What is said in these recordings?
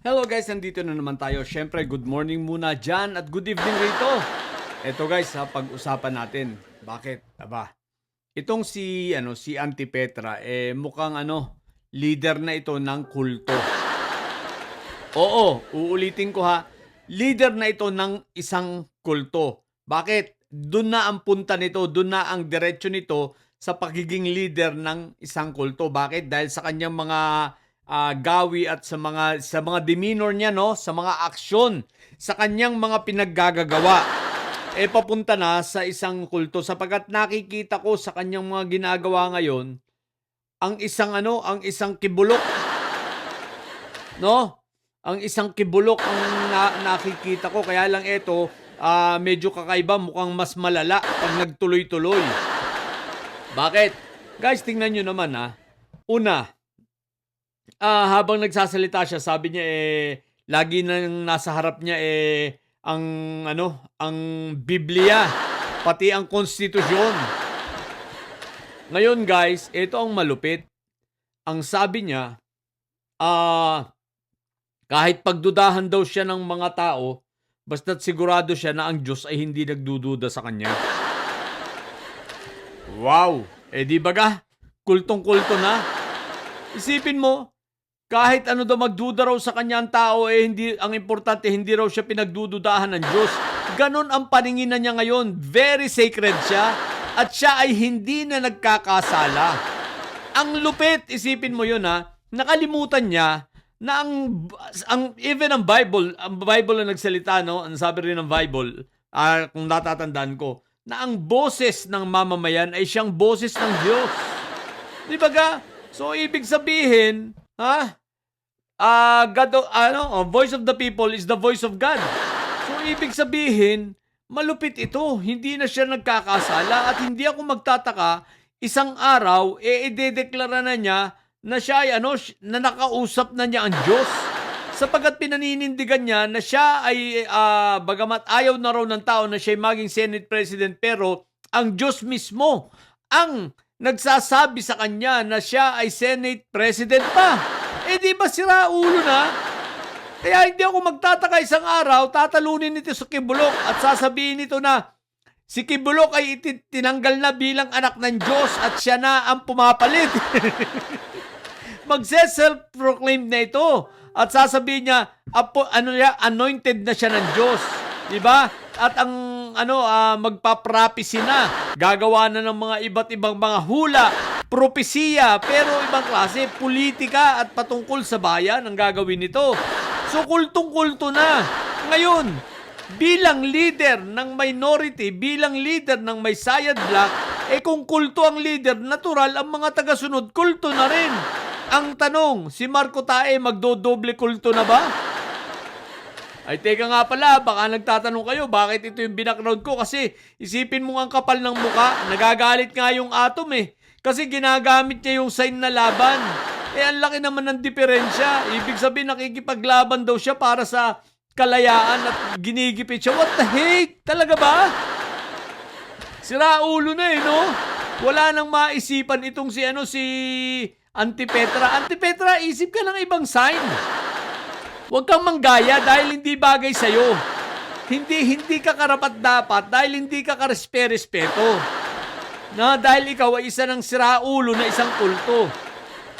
Hello guys, nandito na naman tayo. Syempre, good morning muna dyan at good evening rito. Eto guys, pag-usapan natin. Bakit? Aba, itong si Auntie Petra, mukhang leader na ito ng kulto. Oo, uulitin ko ha. Leader na ito ng isang kulto. Bakit? Doon na ang punta nito, doon na ang diretsyo nito sa pagiging leader ng isang kulto. Bakit? Dahil sa kanyang mga gawi at sa mga demeanor niya, no, sa mga aksyon, sa kanyang mga pinaggagawa, papunta na sa isang kulto sapagkat nakikita ko sa kanyang mga ginagawa ngayon ang isang kibulok, no? Ang isang kibulok ang nakikita ko, kaya lang ito medyo kakaiba, mukhang mas malala pag nagtuloy-tuloy. Bakit? Guys, tingnan nyo naman ha. Una, habang nagsasalita siya, sabi niya lagi nang nasa harap niya ang Biblia, pati ang konstitusyon. Ngayon guys, ito ang malupit. Ang sabi niya, kahit pagdudahan daw siya ng mga tao, basta't sigurado siya na ang Diyos ay hindi nagdududa sa kanya. Wow! Di baga, kultong-kulto na. Isipin mo, kahit ano daw magduda raw sa kanya ang tao, hindi, ang importante, hindi raw siya pinagdududahan ng Diyos. Ganon ang paningin na niya ngayon. Very sacred siya. At siya ay hindi na nagkakasala. Ang lupit, isipin mo yun ha. Nakalimutan niya na even ang Bible na nagsalita, no? Ang sabi rin ng Bible, kung natatandaan ko, na ang boses ng mamamayan ay siyang boses ng Diyos. Di ba ga? So, ibig sabihin, voice of the people is the voice of God. So, ibig sabihin, malupit ito. Hindi na siya nagkakasala at hindi ako magtataka, isang araw, idedeklara na niya na siya ay na nakausap na niya ang Diyos. Sapagkat pinaninindigan niya na siya ay, bagamat ayaw na raw ng tao na siya ay maging Senate President, pero ang Diyos mismo ang nagsasabi sa kanya na siya ay Senate President pa. Di ba sira ulo na? Kaya hindi ako magtataka, isang araw, tatalunin nito sa Kibulok at sasabihin nito na si Kibulok ay tinanggal na bilang anak ng Diyos at siya na ang pumapalit. Magse-self-proclaim na ito at sasabihin niya, anointed na siya ng Diyos. Diba? At ang magpa-prophecy na, gagawa na ng mga iba't ibang mga hula, propesiya, pero ibang klase, politika at patungkol sa bayan ang gagawin nito. So, kultong-kulto na. Ngayon, bilang leader ng minority, bilang leader ng may sayad block, kung kulto ang leader, natural ang mga tagasunod, kulto na rin. Ang tanong, si Marco Tae magdodoble kulto na ba? Ay, teka nga pala, baka nagtatanong kayo, bakit ito yung background ko? Kasi isipin mo ang kapal ng muka, nagagalit nga yung Atom Kasi ginagamit niya yung sign na laban. Ang laki naman ng diferensya. Ibig sabihin, nakikipaglaban daw siya para sa kalayaan at ginigipit siya. What the heck? Talaga ba? Sira ulo na no? Wala nang maisipan itong si Auntie Petra. Auntie Petra, isip ka ng ibang sign. Huwag kang manggaya dahil hindi bagay sa'yo. Hindi ka karapat-dapat dahil hindi ka karespe-respeto. Dahil ikaw ay isa ng siraulo na isang kulto.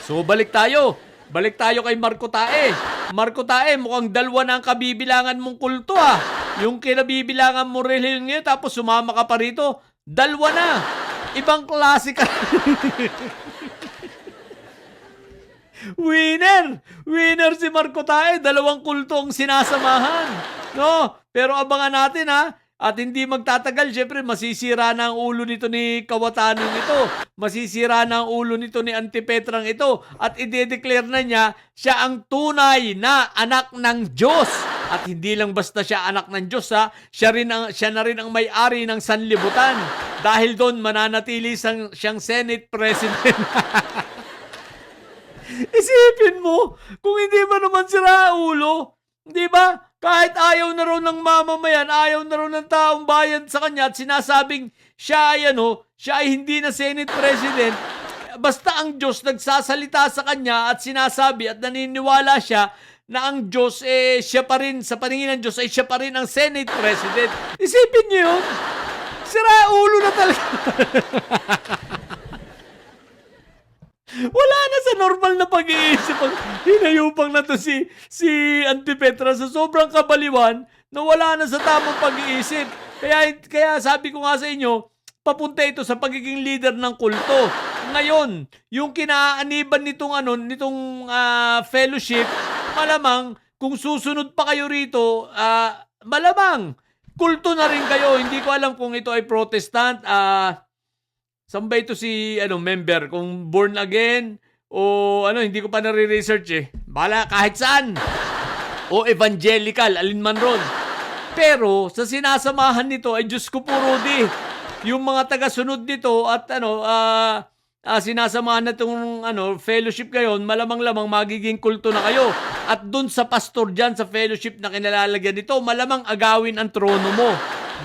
So, balik tayo. Balik tayo kay Marco Tae. Marco Tae, mukhang dalawa na ang kabibilangan mong kulto Yung kinabibilangan mo rin ngayon, tapos sumama ka pa rito. Dalawa na. Ibang klase ka. Winner si Marco Tae, dalawang kulto ang sinasamahan. No? Pero abangan natin at hindi magtatagal, syempre masisira na ang ulo nito ni Kawatanong ito. Masisira na ang ulo nito ni Auntie Petrang ito at ide-declare na niya siya ang tunay na anak ng Diyos. At hindi lang basta siya anak ng Diyos siya na rin ang may-ari ng sanlibutan. Dahil doon mananatili siyang Senate President. Isipin mo, kung hindi ba naman sira ulo, di ba? Kahit ayaw na raw ng mamamayan, ayaw na raw ng taong bayan sa kanya at sinasabing siya ay hindi na Senate President, basta ang Diyos nagsasalita sa kanya at sinasabi at naniniwala siya na ang Diyos, siya pa rin, sa paningin ng Diyos, ay siya pa rin ang Senate President. Isipin niyo yun. Sira ulo na talaga. Wala na sa normal na pag-iisip. Hinayupang na to si Antipetra sa sobrang kabaliwan na wala na sa tamang pag-iisip. Kaya sabi ko nga sa inyo, papunta ito sa pagiging leader ng kulto. Ngayon, yung kinaaniban nitong fellowship, malamang kung susunod pa kayo rito, malamang kulto na rin kayo. Hindi ko alam kung ito ay Protestant, saan ba ito si member? Kung born again o hindi ko pa nare-research Bala kahit saan. O evangelical, alin man ron. Pero sa sinasamahan nito ay Diyos ko po, Rudy. Yung mga taga-sunod nito at sinasamahan na itong fellowship ngayon, malamang-lamang magiging kulto na kayo. At dun sa pastor dyan sa fellowship na kinalalagyan nito, malamang agawin ang trono mo.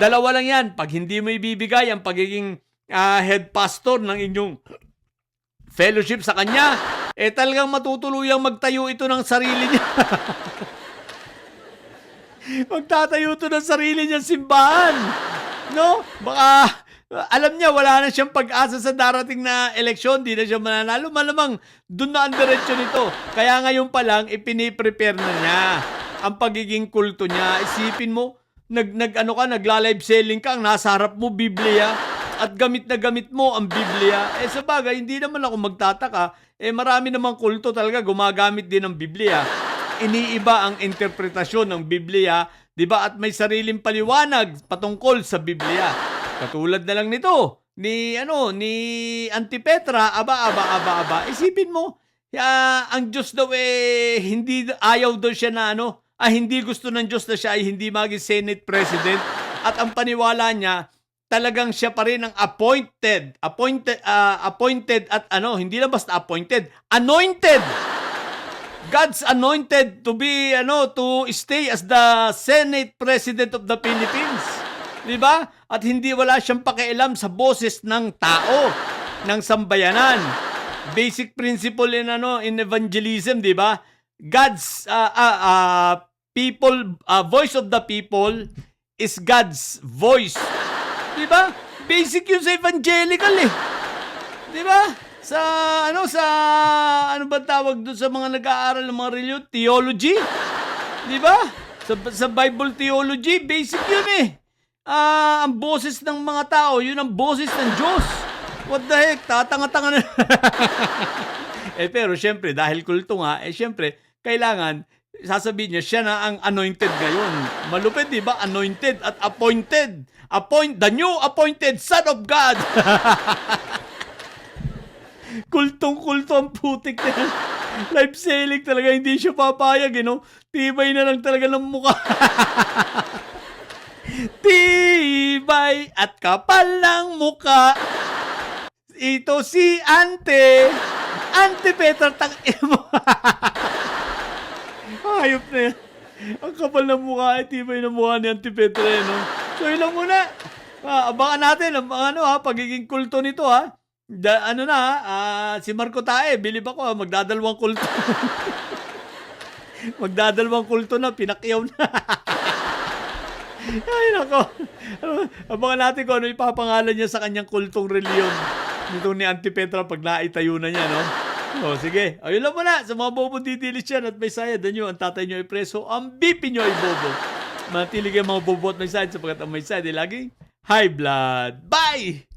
Dalawa lang yan. Pag hindi mo ibibigay ang pagiging head pastor ng inyong fellowship sa kanya, talagang matutuluyang magtayo ito ng sarili niya. Magtatayo ito ng sarili niyang simbahan. No? Baka, alam niya, wala na siyang pag-asa sa darating na eleksyon. Di na siya mananalo. Malamang, dun na ang diretsyo nito. Kaya ngayon pa lang, ipiniprepare na niya ang pagiging kulto niya. Isipin mo, nagla-live selling ka, ang nasa harap mo, Biblia. At gamit na gamit mo ang Biblia. Sa bagay, hindi naman ako magtataka. Marami namang kulto talaga gumagamit din ng Biblia. Iniiba ang interpretasyon ng Biblia, 'di ba? At may sariling paliwanag patungkol sa Biblia. Katulad na lang nito ni Antipetra, aba. Isipin mo, ang Diyos daw hindi ayaw daw siya na hindi gusto ng Diyos na siya ay hindi maging Senate President. At ang paniwala niya, talagang siya pa rin ang appointed at hindi lang basta appointed, anointed. God's anointed to be to stay as the Senate President of the Philippines. 'Di ba? At hindi wala siyang pakialam sa boses ng tao, ng sambayanan. Basic principle in evangelism, 'di ba? God's people, voice of the people is God's voice. 'Di ba? Basic 'yun sa evangelical 'Di ba? Sa ano ba tawag doon sa mga nag-aaral ng mga religion? Theology? 'Di ba? Sa Bible theology, basic 'yun ang boses ng mga tao, 'yun ang boses ng Diyos. What the heck? Tatanga-tanga na. Pero syempre, dahil kulto nga, syempre, kailangan sasabihin niya, siya na ang anointed ngayon. Malupit, 'di ba? Anointed at appointed. The new appointed Son of God. Kultong-kulto ang putik na yan. Live selling talaga, hindi siya papayag, Tibay na lang talaga ng mukha. Tibay at kapal ng mukha. Ito si Antipetra, hayop na yan. Ang kapal ng mukha, tibay ng mukha ni Antipetra, So, yun lang muna. Abangan natin ang pagiging kulto nito, si Marco Tae, bilib ako, magdadalawang kulto. Magdadalawang kulto na, pinakyaw na. Ay, nako. Abangan natin kung ano ipapangalan niya sa kanyang kultong reliyon. Nitong ni Antipetra pag naitayo na niya, sige. Ayun lang muna. Sa mga bobo didilis yan at may sayad nyo, ang tatay nyo ay preso, ang bipi nyo ay bobo. Manatili kayo mga bobo at may sayad sapagkat ang may sayad ay laging high blood. Bye!